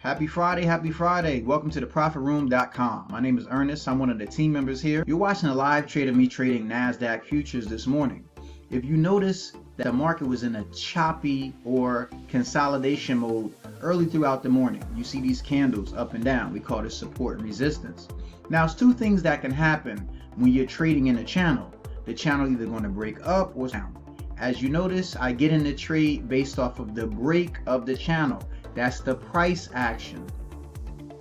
Happy Friday, happy Friday. Welcome to theprofitroom.com. My name is Ernest. I'm one of the team members here. You're watching a live trade of me trading NASDAQ futures this morning. If you notice that the market was in a choppy or consolidation mode early throughout the morning, you see these candles up and down. We call this support and resistance. Now, it's two things that can happen when you're trading in a channel. The channel either going to break up or down. As you notice, I get in the trade based off of the break of the channel. That's the price action.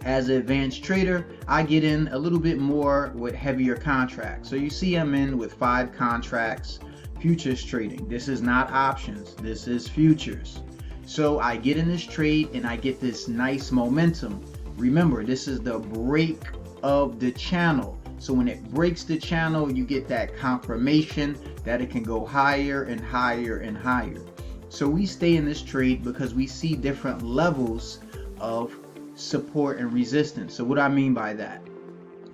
As an advanced trader, I get in a little bit more with heavier contracts. So you see I'm in with 5 contracts, futures trading. This is not options, this is futures. So I get in this trade and I get this nice momentum. Remember, this is the break of the channel. So when it breaks the channel, you get that confirmation that it can go higher and higher and higher. So we stay in this trade because we see different levels of support and resistance. So what I mean by that,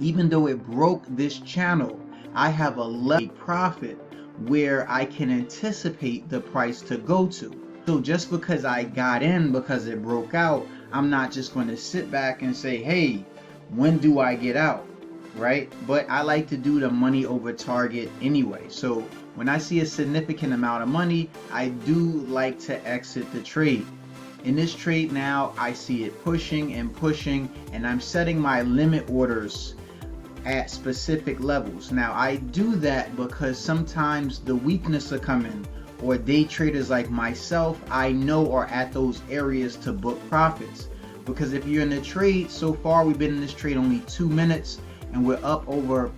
even though it broke this channel, I have a level profit where I can anticipate the price to go to. So just because I got in because it broke out, I'm not just going to sit back and say, hey, when do I get out? Right? But I like to do the money over target anyway. So when I see a significant amount of money, I do like to exit the trade. In this trade now, I see it pushing and pushing, and I'm setting my limit orders at specific levels. Now I do that because sometimes the weakness will come in, or day traders like myself, I know are at those areas to book profits. Because if you're in the trade, so far we've been in this trade only 2 minutes, and we're up over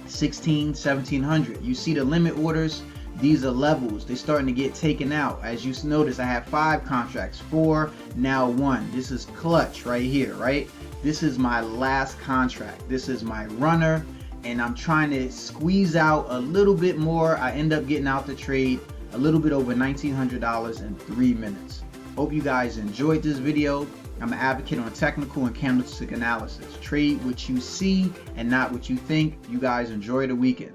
1700. You see the limit orders, these are levels. They're starting to get taken out. As you notice, I have 5 contracts, 4, now 1. This is clutch right here, right? This is my last contract. This is my runner, and I'm trying to squeeze out a little bit more. I end up getting out the trade a little bit over $1,900 in 3 minutes. Hope you guys enjoyed this video. I'm an advocate on technical and candlestick analysis. Trade what you see and not what you think. You guys enjoy the weekend.